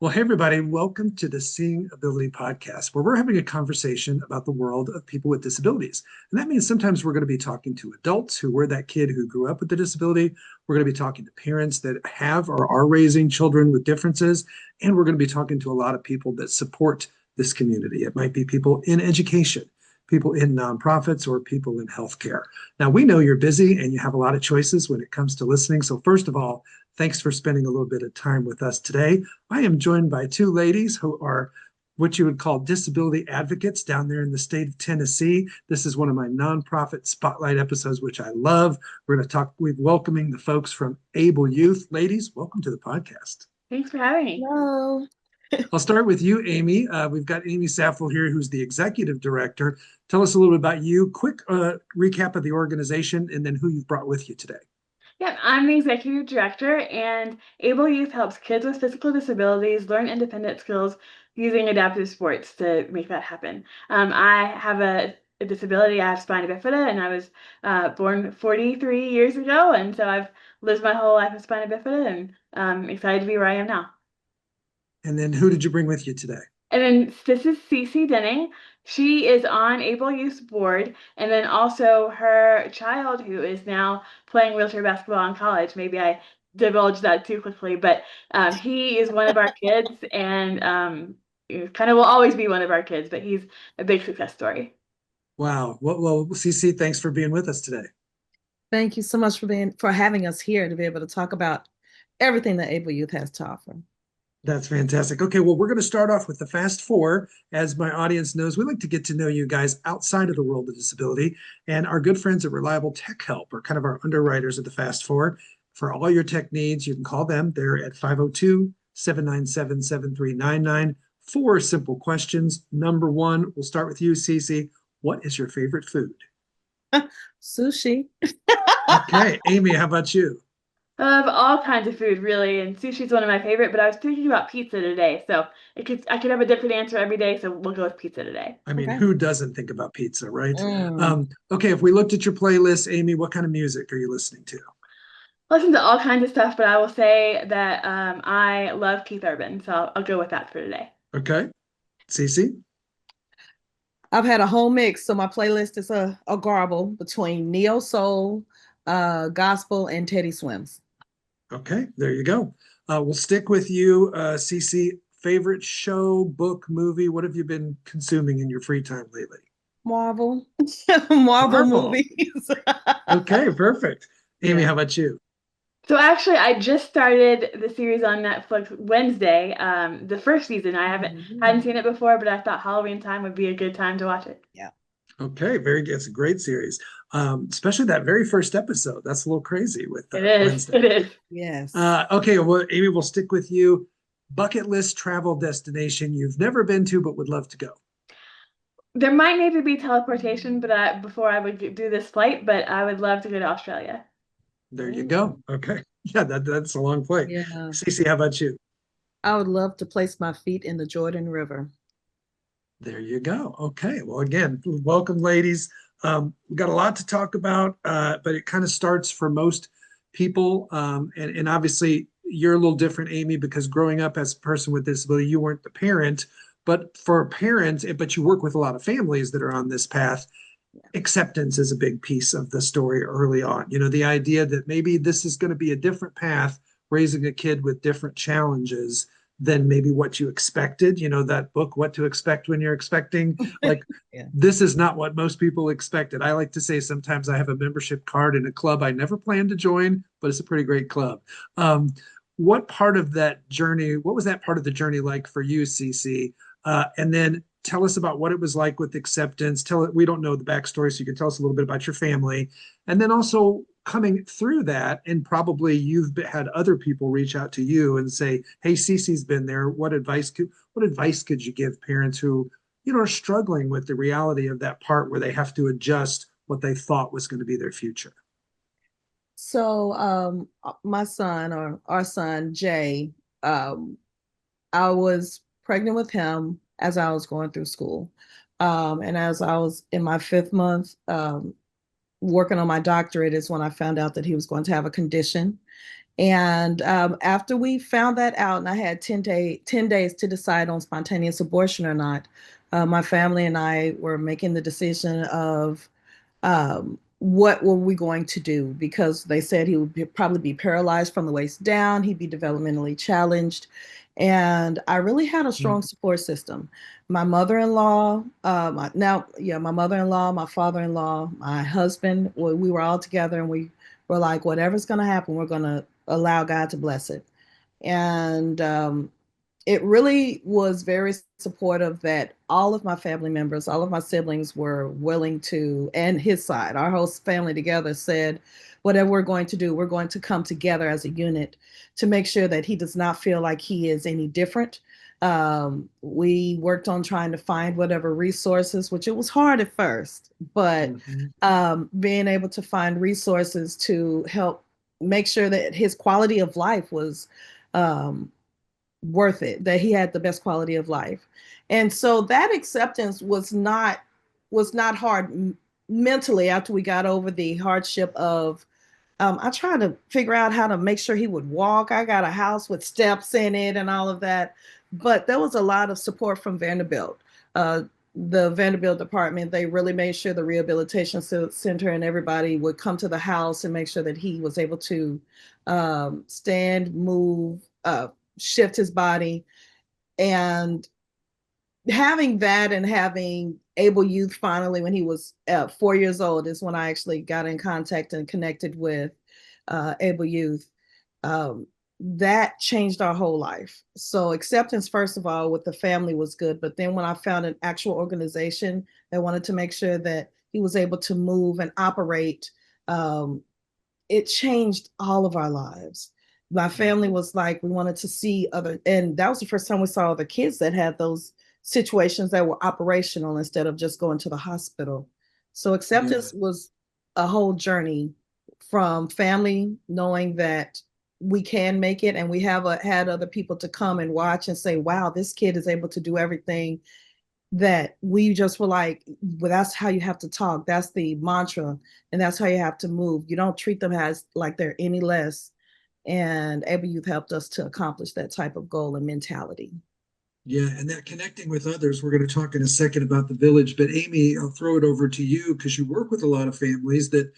Well, hey, everybody, welcome to the Seeing Ability podcast, where we're having a conversation about the world of people with disabilities. And that means sometimes we're going to be talking to adults who were that kid who grew up with a disability. We're going to be talking to parents that have or are raising children with differences. And we're going to be talking to a lot of people that support this community. It might be people in education, people in nonprofits, or people in healthcare. Now, we know you're busy and you have a lot of choices when it comes to listening. So, first of all, thanks for spending a little bit of time with us today. I am joined by two ladies who are what you would call disability advocates down there in the state of Tennessee. This is one of my nonprofit spotlight episodes, which I love. We're going to talk with welcoming the folks from Able Youth. Ladies, welcome to the podcast. Thanks for having me. Hello. I'll start with you, Amy. We've got Amy Saffel here, who's the executive director. Tell us a little bit about you, quick recap of the organization, and then who you've brought with you today. Yeah, I'm the executive director, and Able Youth helps kids with physical disabilities learn independent skills using adaptive sports to make that happen. I have a disability. I have spina bifida, and I was born 43 years ago, and so I've lived my whole life with spina bifida, and I'm excited to be where I am now. And then who did you bring with you today? And then this is Cece Denning. She is on Able Youth board, and then also her child who is now playing wheelchair basketball in college. Maybe I divulged that too quickly, but he is one of our kids, and kind of will always be one of our kids. But he's a big success story. Wow. Well, Cece, thanks for being with us today. Thank you so much for having us here to be able to talk about everything that Able Youth has to offer. That's fantastic. Okay, well, we're going to start off with the Fast Four. As my audience knows, we like to get to know you guys outside of the world of disability. And our good friends at Reliable Tech Help are kind of our underwriters of the Fast Four. For all your tech needs, you can call them. They're at 502-797-7399. Four simple questions. Number one, we'll start with you, Cece. What is your favorite food? Sushi. Okay, Amy, how about you? I love all kinds of food, really, and sushi is one of my favorite. But I was thinking about pizza today, so I could have a different answer every day. So we'll go with pizza today. I mean, Okay. who doesn't think about pizza, right? Mm. Okay, if we looked at your playlist, Amy, what kind of music are you listening to? Listen to all kinds of stuff, but I will say that I love Keith Urban, so I'll go with that for today. Okay, Cece? I've had a whole mix, so my playlist is a garble between neo soul, gospel, and Teddy Swims. Okay, there you go. We'll stick with you, Cece. Favorite show, book, movie? What have you been consuming in your free time lately? Marvel, Marvel Marvel. movies. Okay, perfect. Amy, Yeah. how about you? So actually, I just started the series on Netflix Wednesday, the first season. I hadn't seen it before, but I thought Halloween time would be a good time to watch it. Yeah. Okay, very good. It's a great series, especially that very first episode. That's a little crazy with It is. Wednesday. It is. Yes. Okay, well, Amy, we'll stick with you. Bucket list travel destination you've never been to but would love to go. There might need to be teleportation, but before I would do this flight, but I would love to go to Australia. There you go. Okay. Yeah, that's a long flight. Yeah. Cece, how about you? I would love to place my feet in the Jordan River. There you go. Okay. Well, again, welcome, ladies. We've got a lot to talk about, but it kind of starts for most people. And obviously, you're a little different, Amy, because growing up as a person with disability, you weren't the parent. But for parents, but you work with a lot of families that are on this path. Acceptance is a big piece of the story early on. You know, the idea that maybe this is going to be a different path, raising a kid with different challenges than maybe what you expected. You know, that book, What to Expect When You're Expecting, like Yeah. this is not what most people expected. I like to say sometimes I have a membership card in a club I never planned to join, but it's a pretty great club. What part of that journey, what was that part of the journey like for you, Cece? And then tell us about what it was like with acceptance. We don't know the backstory, so you can tell us a little bit about your family. And then also coming through that, and probably you've had other people reach out to you and say, hey, Cece's been there. What advice could you give parents who, you know, are struggling with the reality of that part where they have to adjust what they thought was going to be their future? So my son, or our son, Jay, um, I was pregnant with him as I was going through school. And as I was in my fifth month, working on my doctorate is when I found out that he was going to have a condition. And after we found that out, and I had 10 days to decide on spontaneous abortion or not, my family and I were making the decision of what were we going to do, because they said he would probably be paralyzed from the waist down, he'd be developmentally challenged. And I really had a strong support system. My mother-in-law, my mother-in-law, my father-in-law, my husband, we were all together, and we were like, whatever's going to happen, we're going to allow God to bless it. And it really was very supportive that all of my family members, all of my siblings were willing to, and his side, our whole family together said, whatever we're going to do, we're going to come together as a unit to make sure that he does not feel like he is any different. We worked on trying to find whatever resources, which it was hard at first, but being able to find resources to help make sure that his quality of life was um, worth it, that he had the best quality of life. And so that acceptance was not hard mentally after we got over the hardship of I tried to figure out how to make sure he would walk. I got a house with steps in it and all of that. But there was a lot of support from Vanderbilt. The Vanderbilt department, they really made sure the rehabilitation center and everybody would come to the house and make sure that he was able to stand, move, shift his body. And having that and having Able Youth finally when he was 4 years old is when I actually got in contact and connected with Able Youth. That changed our whole life. So acceptance, first of all, with the family was good. But then when I found an actual organization that wanted to make sure that he was able to move and operate, um, it changed all of our lives. My family was like, we wanted to see other, and that was the first time we saw other kids that had those situations that were operational instead of just going to the hospital. So Yeah. acceptance was a whole journey from family knowing that we can make it, and we have had other people to come and watch and say, wow, this kid is able to do everything, that we just were like, well, that's how you have to talk. That's the mantra. And that's how you have to move. You don't treat them as like they're any less. And Able Youth helped us to accomplish that type of goal and mentality. Yeah, and that connecting with others, we're going to talk in a second about the village. But Amy, I'll throw it over to you because you work with a lot of families that,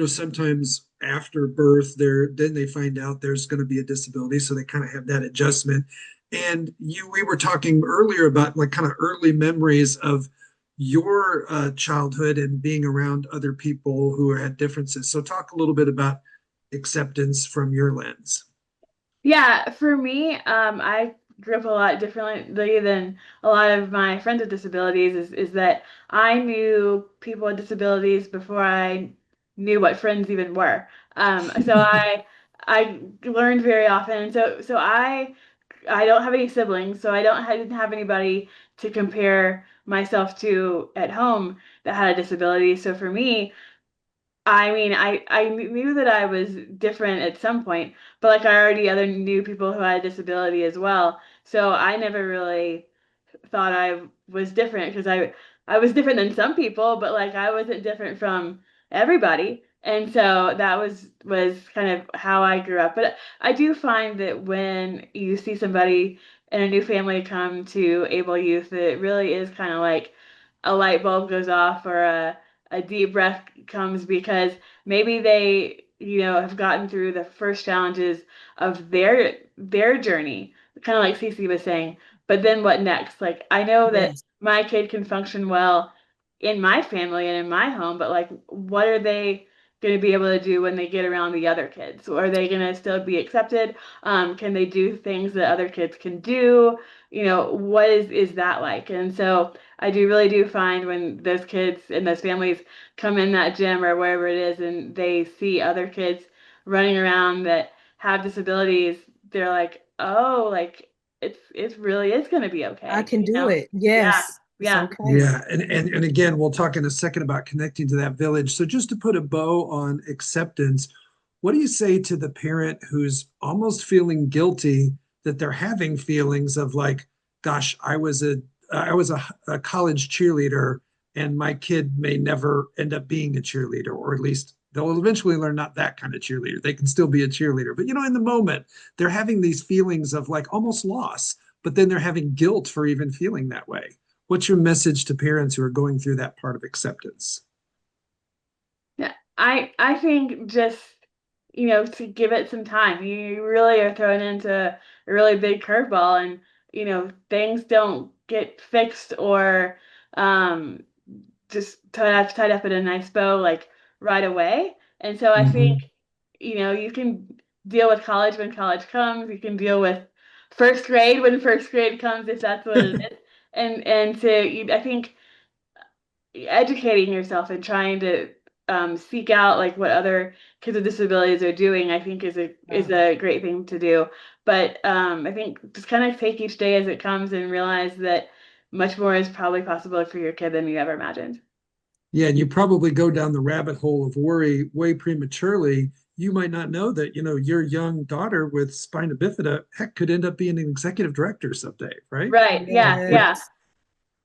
sometimes after birth, then they find out there's going to be a disability, so they kind of have that adjustment. And we were talking earlier about like kind of early memories of your childhood and being around other people who had differences. So talk a little bit about acceptance from your lens. Yeah, for me, I grew up a lot differently than a lot of my friends with disabilities. Is that I knew people with disabilities before I knew what friends even were. So I learned very often, and so I don't have any siblings, so I didn't have anybody to compare myself to at home that had a disability. So for me, I mean, I knew that I was different at some point, but like I already other knew people who had a disability as well. So I never really thought I was different because I was different than some people, but like I wasn't different from everybody. And so that was kind of how I grew up. But I do find that when you see somebody in a new family come to Able Youth, it really is kind of like a light bulb goes off or a deep breath comes because maybe they, have gotten through the first challenges of their journey, kind of like Cece was saying. But then what next? Like, I know that Yes. my kid can function well in my family and in my home, but like, what are they going to be able to do when they get around the other kids? Or are they going to still be accepted? Can they do things that other kids can do? What is that like? And so I really do find when those kids and those families come in that gym or wherever it is and they see other kids running around that have disabilities, they're like, oh, like it really is going to be I okay, can do it. Yeah, Yes, it's yeah. okay. Yeah, and again, we'll talk in a second about connecting to that village. So just to put a bow on acceptance, what do you say to the parent who's almost feeling guilty that they're having feelings of like, gosh, I was a college cheerleader and my kid may never end up being a cheerleader, or at least They'll eventually learn not that kind of cheerleader. They can still be a cheerleader, but in the moment, they're having these feelings of like almost loss, but then they're having guilt for even feeling that way. What's your message to parents who are going through that part of acceptance? Yeah, I think just to give it some time. You really are thrown into a really big curveball, and things don't get fixed or um just tied up in a nice bow like right away. And so I think Mm-hmm. you can deal with college when college comes. You can deal with first grade when first grade comes if that's what it is. I think educating yourself and trying to seek out like what other kids with disabilities are doing, I think is a great thing to do. But I think just kind of take each day as it comes and realize that much more is probably possible for your kid than you ever imagined. Yeah, and you probably go down the rabbit hole of worry way prematurely. You might not know that, your young daughter with spina bifida, heck, could end up being an executive director someday, right? Right. Yeah. Yeah. Yes.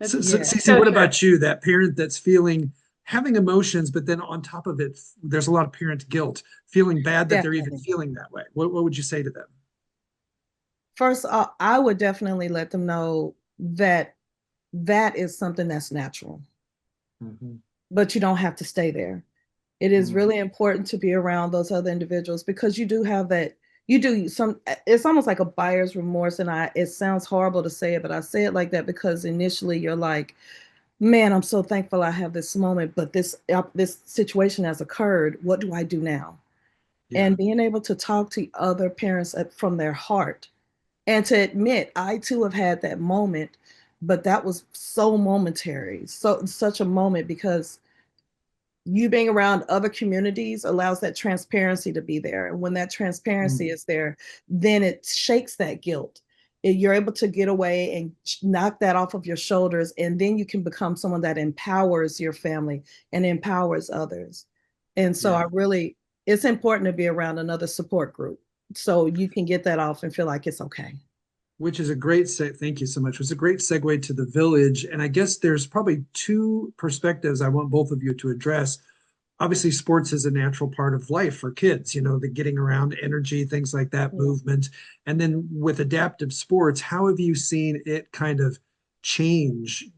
That's So, Yes. Cece, so what true. about you? That parent that's having emotions, but then on top of it, there's a lot of parent guilt, feeling bad that they're even Definitely. feeling that way. What would you say to them? First, I would definitely let them know that that is something that's natural, Mm-hmm. but you don't have to stay there. It is really important to be around those other individuals because you do have that, you do some, it's almost like a buyer's remorse. And it sounds horrible to say it, but I say it like that because initially you're like, man, I'm so thankful I have this moment, but this situation has occurred. What do I do now? Yeah. And being able to talk to other parents from their heart and to admit I too have had that moment, but that was so momentary, so such a moment because you being around other communities allows that transparency to be there. And when that transparency Mm. is there, then it shakes that guilt. You're able to get away and knock that off of your shoulders. And then you can become someone that empowers your family and empowers others. And so Yeah. it's important to be around another support group so you can get that off and feel like it's okay. Which is a thank you so much. It was a great segue to the village. And I guess there's probably two perspectives I want both of you to address. Obviously, sports is a natural part of life for kids, the getting around energy, things like that, Yeah. movement. And then with adaptive sports, how have you seen it kind of change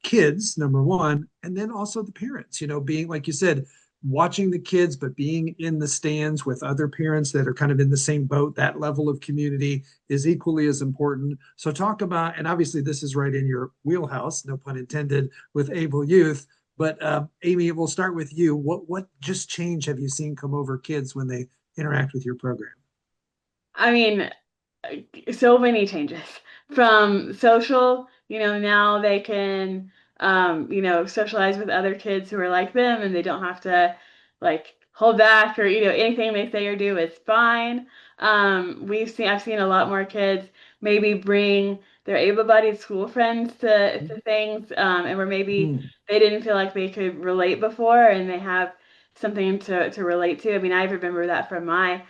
kids, number one, and then also the parents, being, like you said, watching the kids, but being in the stands with other parents that are kind of in the same boat, that level of community is equally as important. So, talk about, and obviously, this is right in your wheelhouse, no pun intended, with Able Youth. But Amy, we'll start with you. What just change have you seen come over kids when they interact with your program? I mean, so many changes from social, now they can socialize with other kids who are like them and they don't have to like hold back or anything they say or do is fine. I've seen a lot more kids maybe bring their able-bodied school friends to things, and where maybe Hmm. they didn't feel like they could relate before and they have something to relate to. I mean, I remember that from my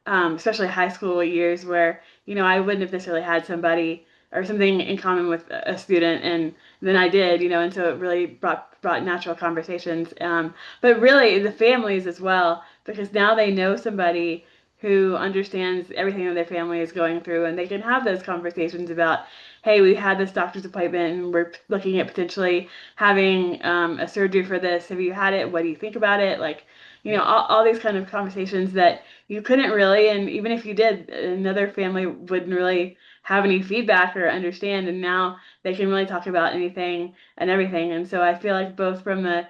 especially high school years where, I wouldn't have necessarily had somebody or something in common with a student, and then I did, and so it really brought natural conversations. But really the families as well, because now they know somebody who understands everything that their family is going through, and they can have those conversations about, hey, we had this doctor's appointment and we're looking at potentially having a surgery for this. Have you had it? What do you think about it? Like, all these kind of conversations that you couldn't really, and even if you did, another family wouldn't really have any feedback or understand, and now they can really talk about anything and everything. And so I feel like both from the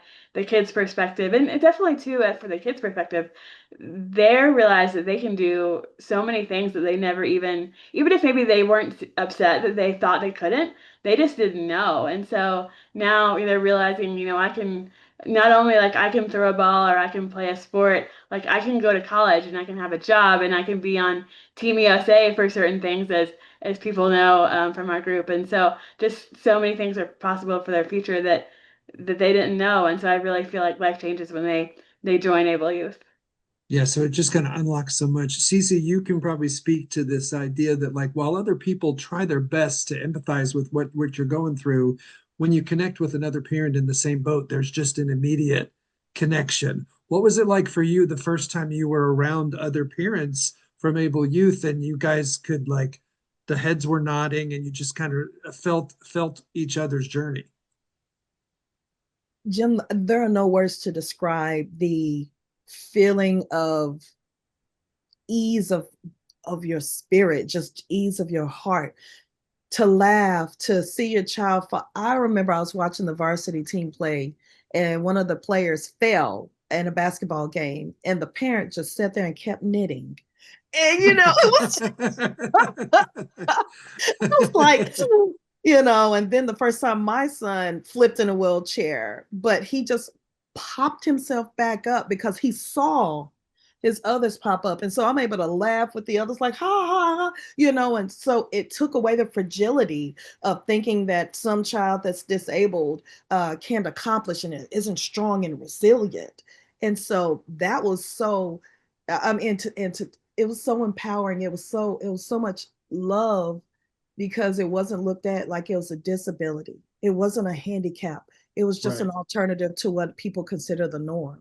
kids' perspective, and definitely too for the kids' perspective, they realize that they can do so many things that they never even if maybe they weren't upset that they thought they couldn't, they just didn't know. And so now they're realizing, I can not only like I can throw a ball or I can play a sport, like I can go to college and I can have a job and I can be on Team USA for certain things as people know from our group. And so just so many things are possible for their future that they didn't know. And so I really feel like life changes when they join Able Youth. Yeah, so it just kind of unlocks so much. Cece, you can probably speak to this idea that, like, while other people try their best to empathize with what you're going through, when you connect with another parent in the same boat, there's just an immediate connection. What was it like for you the first time you were around other parents from able youth and you guys could like the heads were nodding and you just kind of felt each other's journey? Jim, there are no words to describe the feeling of ease of your spirit, just ease of your heart, to laugh, to see your child fall. I remember I was watching the varsity team play, and one of the players fell in a basketball game, and the parent just sat there and kept knitting. And it was like, and then the first time my son flipped in a wheelchair, but he just popped himself back up because he saw his others pop up. And so I'm able to laugh with the others, like, ha, ha, ha, and so it took away the fragility of thinking that some child that's disabled can't accomplish and isn't strong and resilient. And so that was so, I'm into it was so empowering. It was so much love because it wasn't looked at like it was a disability. It wasn't a handicap. It was just an Right. alternative to what people consider the norm.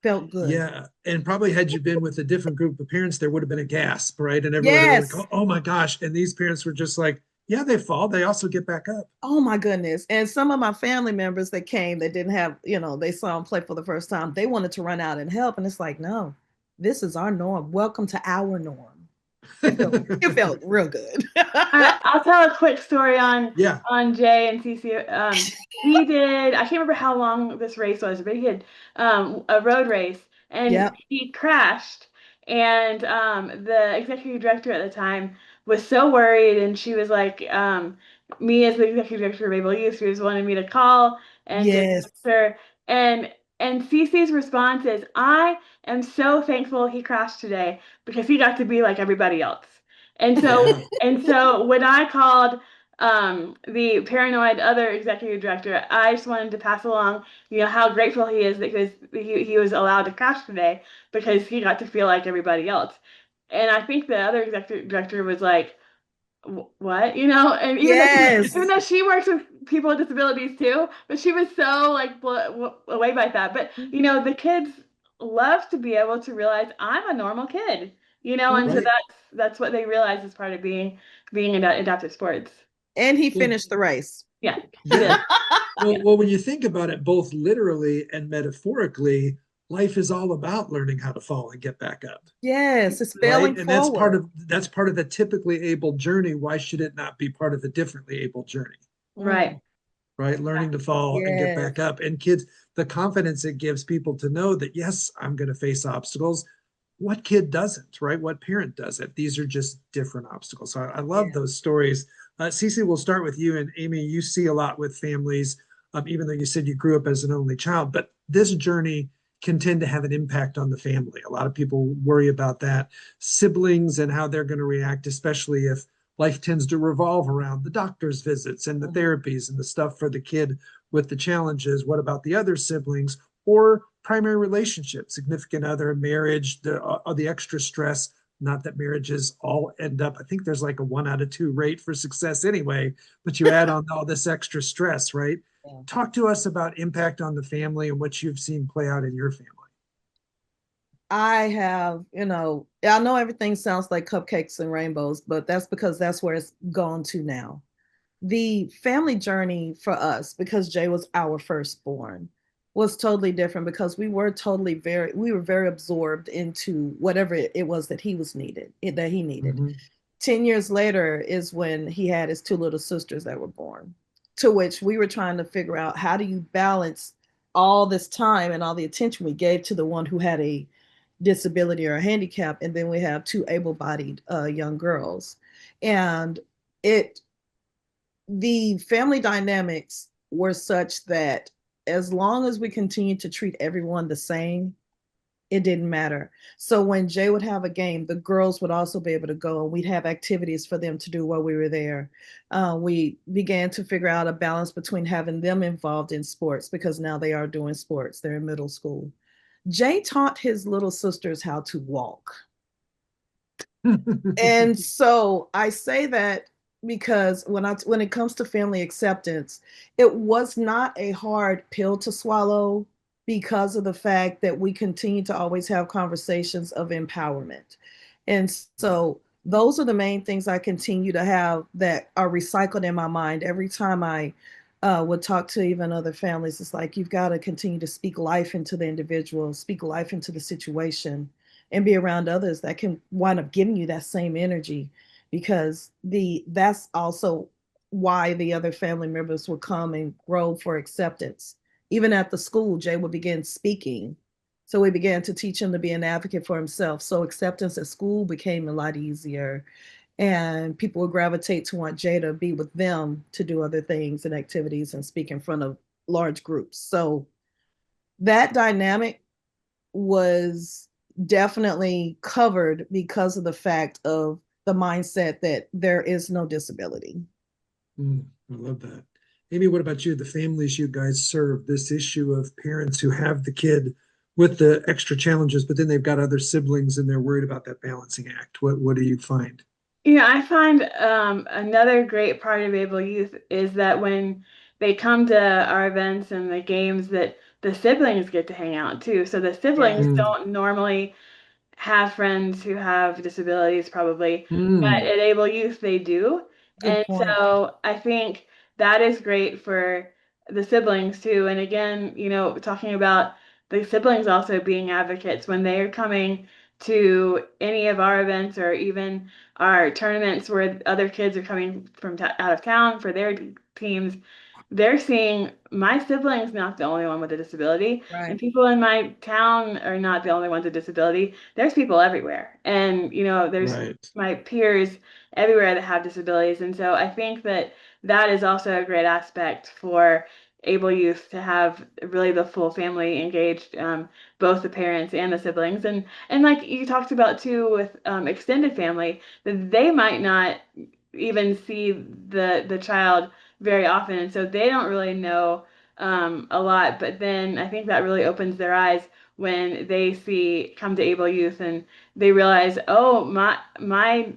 Felt good. Yeah. And probably had you been with a different group of parents, there would have been a gasp, right? And everyone would have Yes. go, oh my gosh. And these parents were just like, yeah, they fall. They also get back up. Oh my goodness. And some of my family members that came that didn't have, they saw him play for the first time, they wanted to run out and help. And it's like, no, this is our norm. Welcome to our norm. It felt real good. I'll tell a quick story on Yeah. Jay and Cece. He did. I can't remember how long this race was, but he had a road race, and Yep. he crashed. And the executive director at the time was so worried, and she was like, me as the executive director of Able Youth, she was wanting me to call and to Yes. text her. And Cece's response is, "I am so thankful he crashed today because he got to be like everybody else." And so Yeah. and so when I called the paranoid other executive director, I just wanted to pass along, how grateful he is because he was allowed to crash today because he got to feel like everybody else. And I think the other executive director was like, what? And even Yes. though she works with people with disabilities too, but she was so like away by that. But the kids love to be able to realize I'm a normal kid, and so Mhm. Right. that's what they realize as part of being in adaptive sports. And he Well, finished the race. Yeah, he yeah. did. Well, when you think about it, both literally and metaphorically, life is all about learning how to fall and get back up, Yes, it's right? failing And that's forward. part of the typically able journey. Why should it not be part of the differently able journey? Mm. Right. Right? Learning to fall and get Yes. back up. And kids, the confidence it gives people to know that, yes, I'm going to face obstacles. What kid doesn't, right? What parent doesn't? These are just different obstacles. So I love Yeah. those stories. Cece, we'll start with you. And Amy, you see a lot with families, even though you said you grew up as an only child, but this journey can tend to have an impact on the family. A lot of people worry about that. Siblings and how they're going to react, especially if life tends to revolve around the doctor's visits and the Mhm. therapies and the stuff for the kid with the challenges. What about the other siblings or primary relationships, significant other, marriage, the extra stress? Not that marriages all end up, I think there's like a 1 out of 2 rate for success anyway, but you add on all this extra stress, right? Yeah. Talk to us about impact on the family and what you've seen play out in your family. I have, I know everything sounds like cupcakes and rainbows, but that's because that's where it's gone to now. The family journey for us, because Jay was our firstborn, was totally different because we were very absorbed into whatever it was that that he needed. Mm-hmm. 10 years later is when he had his two little sisters that were born, to which we were trying to figure out, how do you balance all this time and all the attention we gave to the one who had a disability or a handicap, and then we have two able-bodied young girls. And it the family dynamics were such that as long as we continued to treat everyone the same, it didn't matter. So when Jay would have a game, the girls would also be able to go, and we'd have activities for them to do while we were there. We began to figure out a balance between having them involved in sports, because now they are doing sports. They're in middle school. Jay taught his little sisters how to walk. And so I say that because when it comes to family acceptance, it was not a hard pill to swallow because of the fact that we continue to always have conversations of empowerment. And so those are the main things I continue to have that are recycled in my mind every time I would talk to even other families. It's like you've got to continue to speak life into the individual, speak life into the situation, and be around others that can wind up giving you that same energy, because that's also why the other family members will come and grow for acceptance. Even at the school, Jay would begin speaking. So we began to teach him to be an advocate for himself. So acceptance at school became a lot easier. And people would gravitate to want Jay to be with them to do other things and activities and speak in front of large groups. So that dynamic was definitely covered because of the fact of the mindset that there is no disability. I love that. Amy, what about you? The families you guys serve, this issue of parents who have the kid with the extra challenges, but then they've got other siblings and they're worried about that balancing act. What do you find? Yeah, I find another great part of Able Youth is that when they come to our events and the games, that the siblings get to hang out too. So the Yeah. siblings Mm, don't normally have friends who have disabilities probably, but mm, at Able Youth they do. Good And point. so I think that is great for the siblings too. And again, talking about the siblings also being advocates when they are coming to any of our events or even our tournaments where other kids are coming from out of town for their teams, they're seeing my sibling's not the only one with a disability, and Right. people in my town are not the only ones with disability. There's people everywhere, and there's right. my peers everywhere that have disabilities, and so I think that that is also a great aspect for able youth to have really the full family engaged, both the parents and the siblings, and like you talked about too with extended family, that they might not even see the child very often, and so they don't really know a lot. But then I think that really opens their eyes when they see come to Able Youth and they realize, oh, my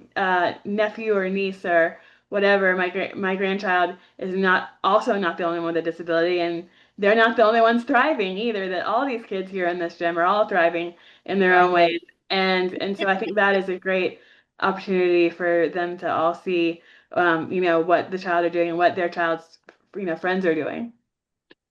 nephew or niece or whatever, my grandchild is not the only one with a disability, and they're not the only ones thriving either. That all these kids here in this gym are all thriving in their own Right. ways, and so I think that is a great opportunity for them to all see what the child are doing and what their child's, friends are doing.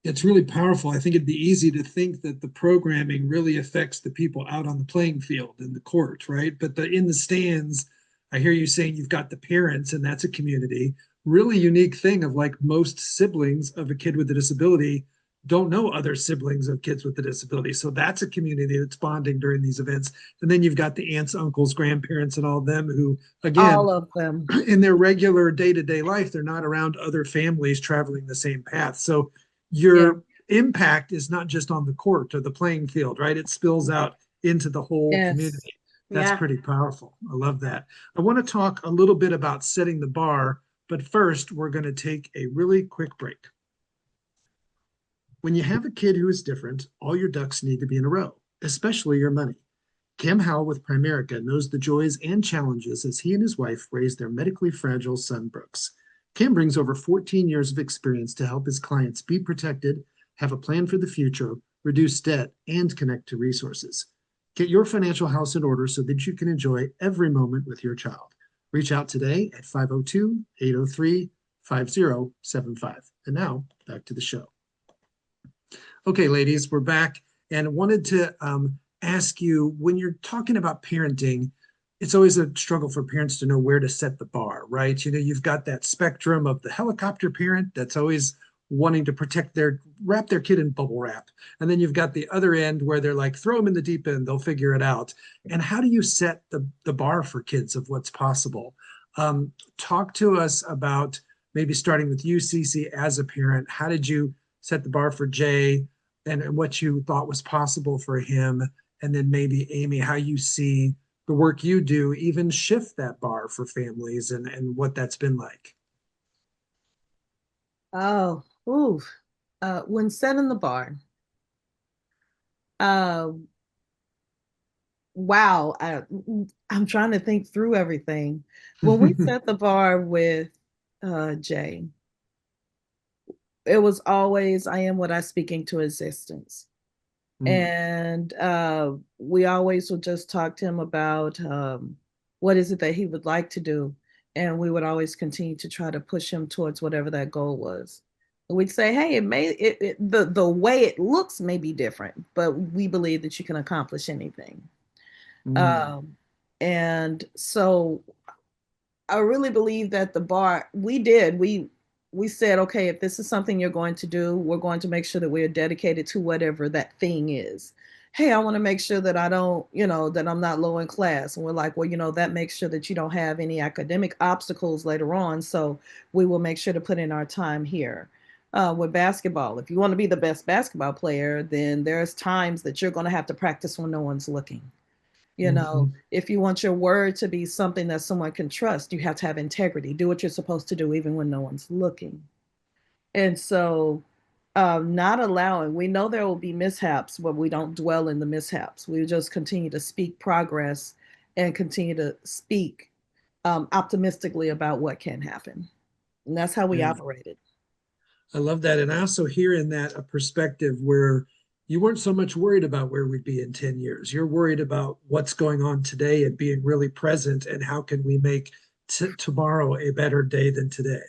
It's really powerful. I think it'd be easy to think that the programming really affects the people out on the playing field in the court, right? But in the stands, I hear you saying you've got the parents, and that's a community. Really unique thing of like most siblings of a kid with a disability don't know other siblings of kids with a disability. So that's a community that's bonding during these events. And then you've got the aunts, uncles, grandparents, and all of them who, again, All of them. in their regular day-to-day life, they're not around other families traveling the same path. So Yeah. your impact is not just on the court or the playing field, right? It spills out into the whole Yes. community. That's Yeah. pretty powerful. I love that. I want to talk a little bit about setting the bar, but first, we're going to take a really quick break. When you have a kid who is different, all your ducks need to be in a row, especially your money. Cam Howell with Primerica knows the joys and challenges as he and his wife raise their medically fragile son, Brooks. Cam brings over 14 years of experience to help his clients be protected, have a plan for the future, reduce debt, and connect to resources. Get your financial house in order so that you can enjoy every moment with your child. Reach out today at 502 803 5075. And now, back to the show. Okay, ladies, we're back and wanted to ask you, when you're talking about parenting, it's always a struggle for parents to know where to set the bar, right? You've got that spectrum of the helicopter parent that's always wanting to wrap their kid in bubble wrap. And then you've got the other end where they're like, throw them in the deep end, they'll figure it out. And how do you set the bar for kids of what's possible? Talk to us about, maybe starting with you, Cece, as a parent. How did you set the bar for Jay, and what you thought was possible for him? And then maybe Amy, how you see the work you do even shift that bar for families, and what that's been like. Oh, ooh. When setting the bar, uh, wow. I'm trying to think through everything. When we set the bar with Jay, it was always, I am what I speak into existence. Mm, And we always would just talk to him about what is it that he would like to do. And we would always continue to try to push him towards whatever that goal was. We'd say, hey, the way it looks may be different, but we believe that you can accomplish anything. mm, Um, and so I really believe that the bar we said, okay, if this is something you're going to do, we're going to make sure that we're dedicated to whatever that thing is. Hey, I want to make sure that I don't, that I'm not low in class. And we're like, well, that makes sure that you don't have any academic obstacles later on. So we will make sure to put in our time here. With basketball, if you want to be the best basketball player, then there's times that you're going to have to practice when no one's looking. mhm. If you want your word to be something that someone can trust, you have to have integrity. Do what you're supposed to do, even when no one's looking. And so, not allowing, we know there will be mishaps, but we don't dwell in the mishaps. We just continue to speak progress and continue to speak optimistically about what can happen. And that's how we Yeah. operated. I love that. And I also hear in that a perspective where you weren't so much worried about where we'd be in 10 years. You're worried about what's going on today and being really present and how can we make tomorrow a better day than today.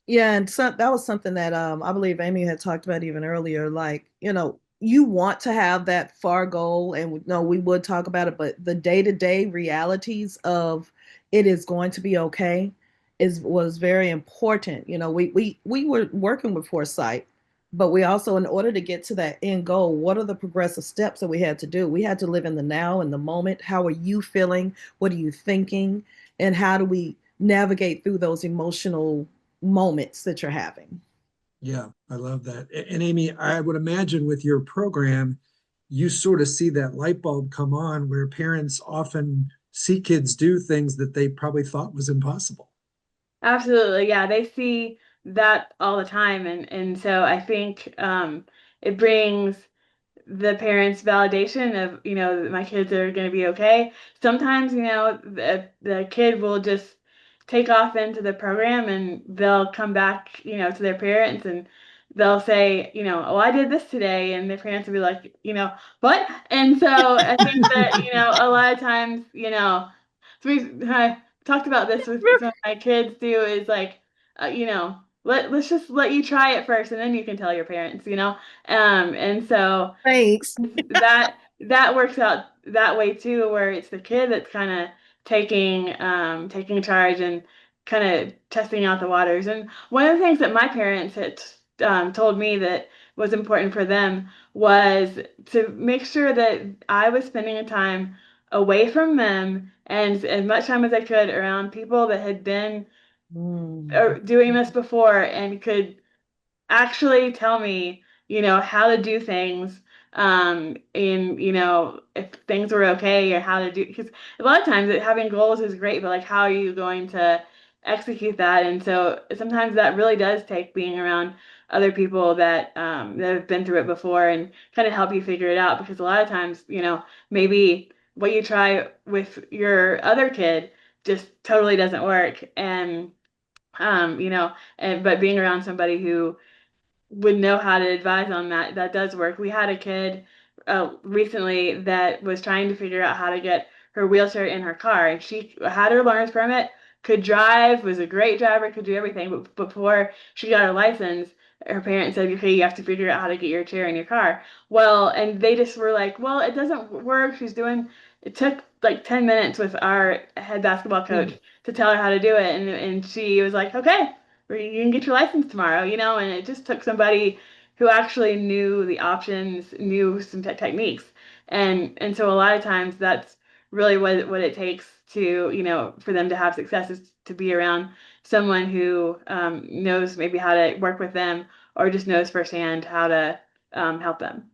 Yeah, and so that was something that I believe Amy had talked about even earlier. Like, you want to have that far goal, and no, we would talk about it, but the day-to-day realities of it is going to be okay is was very important. We were working with foresight, but we also, in order to get to that end goal, what are the progressive steps that we had to do? We had to live in the now, in the moment. How are you feeling? What are you thinking? And how do we navigate through those emotional moments that you're having? Yeah, I love that. And Amy, I would imagine with your program, you sort of see that light bulb come on where parents often see kids do things that they probably thought was impossible. Absolutely, yeah, they see that all the time, and so I think it brings the parents' validation of, that my kids are going to be okay. Sometimes, the kid will just take off into the program and they'll come back, to their parents and they'll say, oh, I did this today. And their parents will be like, what? And so I think that, a lot of times, so I talked about this with some of my kids too, is like, let's just let you try it first and then you can tell your parents. And so Thanks. that works out that way too, where it's the kid that's kind of taking charge and kind of testing out the waters. And one of the things that my parents had told me that was important for them was to make sure that I was spending the time away from them and as much time as I could around people that had been Mm. doing this before and could actually tell me, how to do things, and if things were okay or how to do, because a lot of times having goals is great, but like how are you going to execute that? And so sometimes that really does take being around other people that have been through it before and kind of help you figure it out, because a lot of times, maybe what you try with your other kid just totally doesn't work. And but being around somebody who would know how to advise on that does work. We had a kid recently that was trying to figure out how to get her wheelchair in her car, and she had her learner's permit, could drive, was a great driver, could do everything. But before she got her license, her parents said, "Okay, you have to figure out how to get your chair in your car." Well, and they just were like, "Well, it doesn't work." She's doing. It took like 10 minutes with our head basketball coach Mm. to tell her how to do it, and she was like, "Okay, or you can get your license tomorrow. And it just took somebody who actually knew the options, knew some techniques. And so a lot of times that's really what it takes to, for them to have success, is to be around someone who knows maybe how to work with them or just knows firsthand how to help them.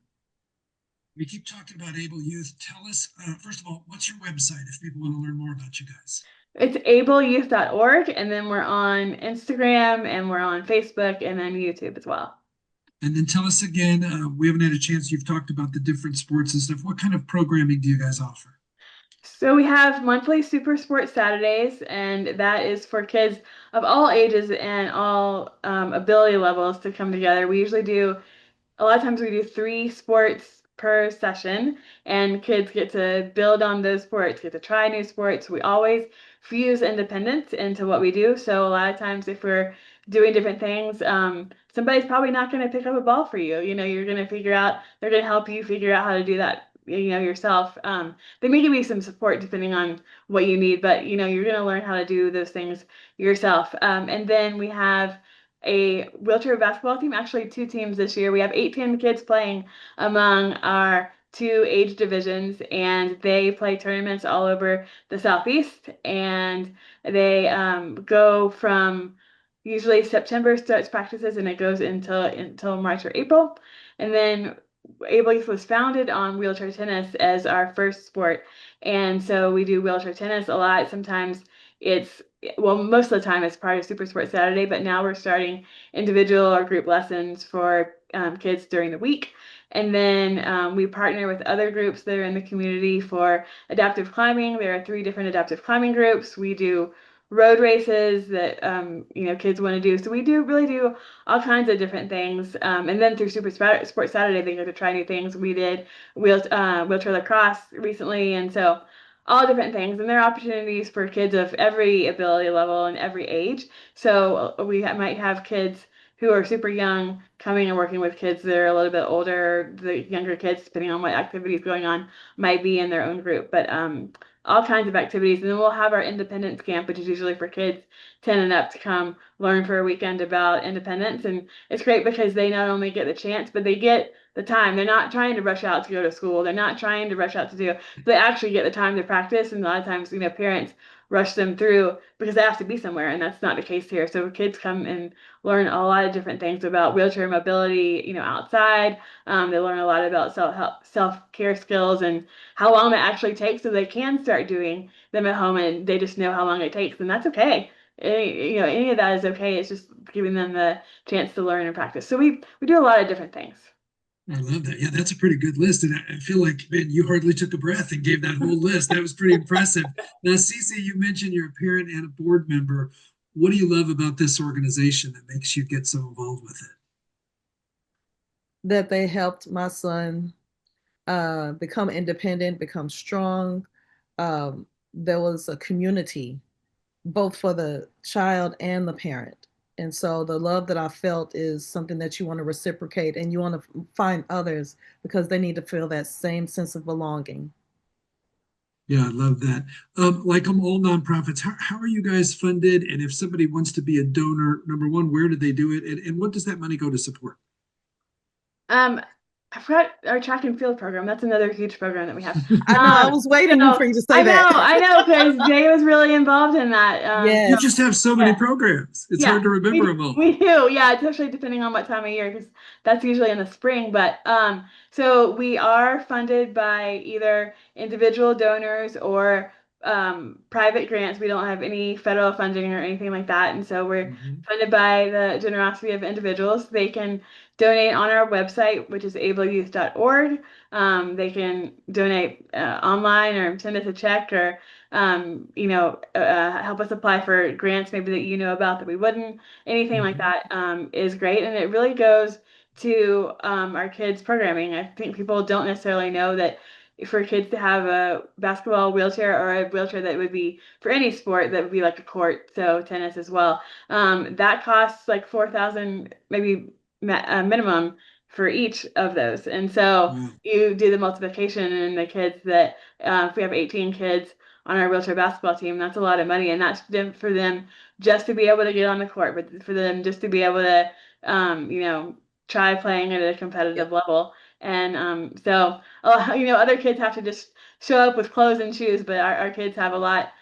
We keep talking about Able Youth. Tell us, first of all, what's your website if people want to learn more about you guys? It's ableyouth.org, and then we're on Instagram and we're on Facebook and then YouTube as well. And then tell us again, we haven't had a chance, you've talked about the different sports and stuff. What kind of programming do you guys offer? So we have monthly Super Sports Saturdays, and that is for kids of all ages and all ability levels to come together. We usually do, a lot of times we do three sports per session, and kids get to build on those sports, get to try new sports. We always fuse independence into what we do. So a lot of times if we're doing different things, somebody's probably not going to pick up a ball for you. You're going to they're going to help you figure out how to do that, yourself. There may be some support depending on what you need, but you're going to learn how to do those things yourself. And then we have a wheelchair basketball team, actually two teams this year. We have 18 kids playing among our two age divisions, and they play tournaments all over the Southeast. And they go from usually September starts practices, and it goes until March or April. And then Able Youth was founded on wheelchair tennis as our first sport. And so we do wheelchair tennis a lot. Sometimes it's, well, most of the time it's part of Super Sport Saturday, but now we're starting individual or group lessons for kids during the week. And then we partner with other groups that are in the community for adaptive climbing. There are 3 different adaptive climbing groups. We do road races that kids want to do. So we really do all kinds of different things. And then through Super Sports Saturday, they get to try new things. We did wheelchair lacrosse recently, and so all different things. And there are opportunities for kids of every ability level and every age. So we might have kids who are super young coming and working with kids that are a little bit older. The younger kids, depending on what activities going on, might be in their own group. But all kinds of activities. And then we'll have our independence camp, which is usually for kids 10 and up to come learn for a weekend about independence. And it's great because they not only get the chance, but they get the time. They're not trying to rush out to go to school. They're not trying to rush out to do. They actually get the time to practice. And a lot of times, parents rush them through because they have to be somewhere, and that's not the case here. So kids come and learn a lot of different things about wheelchair mobility, outside. They learn a lot about self-care skills and how long that actually takes, so they can start doing them at home, and they just know how long it takes, and that's okay. Any of that is okay. It's just giving them the chance to learn and practice. So we do a lot of different things. I love that. Yeah, that's a pretty good list. And I feel like, man, you hardly took a breath and gave that whole list. That was pretty impressive. Now, Cece, you mentioned you're a parent and a board member. What do you love about this organization that makes you get so involved with it? That they helped my son become independent, become strong. There was a community both for the child and the parent. And so the love that I felt is something that you want to reciprocate, and you want to find others because they need to feel that same sense of belonging. Yeah, I love that. Like all nonprofits, how are you guys funded? And if somebody wants to be a donor, number one, where do they do it? And what does that money go to support? I forgot our track and field program. That's another huge program that we have. I know, I was waiting for you to say that. I know, because Jay was really involved in that. Yeah. You just have so many programs. It's hard to remember them all. We do, yeah, especially depending on what time of year, because that's usually in the spring. But so we are funded by either individual donors or private grants. We don't have any federal funding or anything like that, and so we're funded by the generosity of individuals. They can donate on our website, which is ableyouth.org. They can donate online or send us a check, or help us apply for grants maybe that you know about that we wouldn't. Anything like that is great, and it really goes to our kids' programming. I think people don't necessarily know that for kids to have a basketball wheelchair, or a wheelchair that would be for any sport that would be like a court, so tennis as well, that costs like $4,000 maybe minimum for each of those. And so you do the multiplication, and the kids that if we have 18 kids on our wheelchair basketball team, that's a lot of money, and that's for them just to be able to get on the court, but for them just to be able to try playing at a competitive level. And so other kids have to just show up with clothes and shoes, but our kids have a lot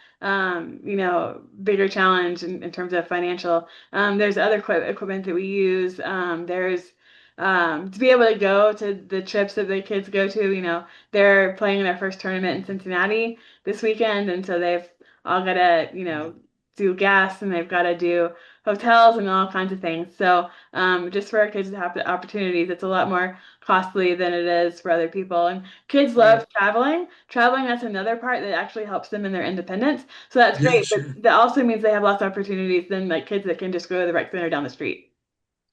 bigger challenge in terms of financial. There's other equipment that we use. There's to be able to go to the trips that the kids go to. They're playing their first tournament in Cincinnati this weekend, and so they've all got to do gas, and they've got to do hotels and all kinds of things. So just for our kids to have the opportunities, it's a lot more costly than it is for other people. And kids love traveling. That's another part that actually helps them in their independence. So that's great. Sure. But that also means they have lots of opportunities than like kids that can just go to the rec center down the street.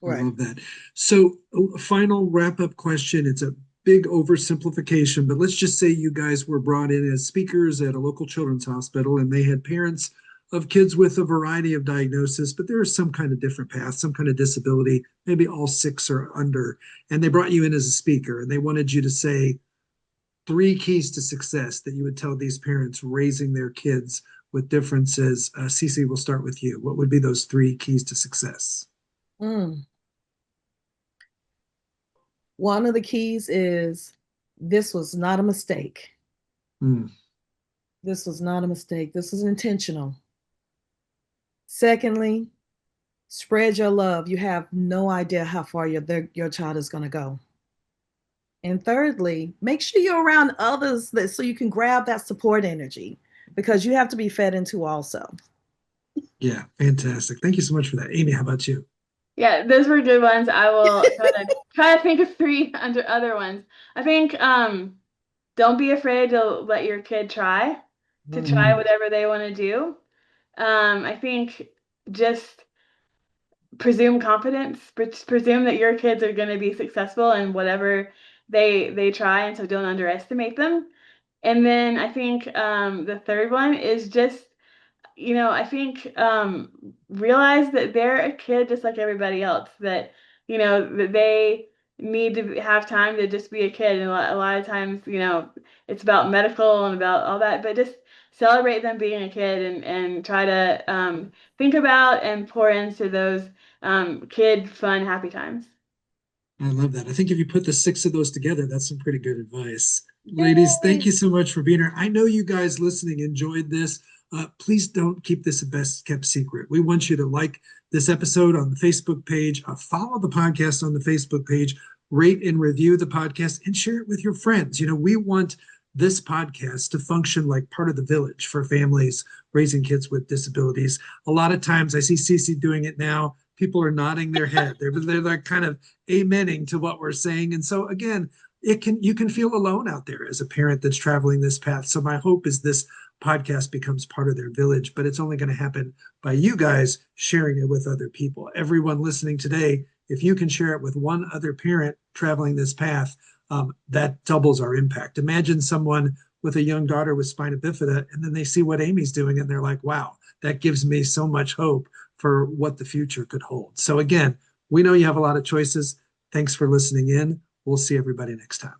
I love that. So final wrap-up question. It's a big oversimplification, but let's just say you guys were brought in as speakers at a local children's hospital and they had parents of kids with a variety of diagnoses, but there is some kind of different path, some kind of disability, maybe all six or under. And they brought you in as a speaker and they wanted you to say three keys to success that you would tell these parents raising their kids with differences. Cece, we'll start with you. What would be those three keys to success? Mm. One of the keys is this was not a mistake. Mm. This was not a mistake. This was intentional. Secondly, spread your love. You have no idea how far your child is going to go. And thirdly, make sure you're around others so you can grab that support energy, because you have to be fed into also. Yeah, fantastic. Thank you so much for that. Amy, how about you? Yeah, those were good ones. I will try to think of three under other ones. I think don't be afraid to let your kid try Mm. whatever they want to do. I think just presume confidence, presume that your kids are going to be successful in whatever they try, and so don't underestimate them. And then I think the third one is just, I think realize that they're a kid just like everybody else, that, that they need to have time to just be a kid. And a lot of times, it's about medical and about all that, but just celebrate them being a kid, and try to think about and pour into those kid fun, happy times. I love that. I think if you put the six of those together, that's some pretty good advice. Ladies, thank Yay! you so much for being here. I know you guys listening enjoyed this. Please don't keep this a best kept secret. We want you to like this episode on the Facebook page, follow the podcast on the Facebook page, rate and review the podcast, and share it with your friends. We want this podcast to function like part of the village for families raising kids with disabilities. A lot of times I see Cece doing it now. People are nodding their head. They're like kind of amening to what we're saying. And so again, you can feel alone out there as a parent that's traveling this path. So my hope is this podcast becomes part of their village, but it's only going to happen by you guys sharing it with other people. Everyone listening today, if you can share it with one other parent traveling this path, that doubles our impact. Imagine someone with a young daughter with spina bifida, and then they see what Amy's doing, and they're like, wow, that gives me so much hope for what the future could hold. So again, we know you have a lot of choices. Thanks for listening in. We'll see everybody next time.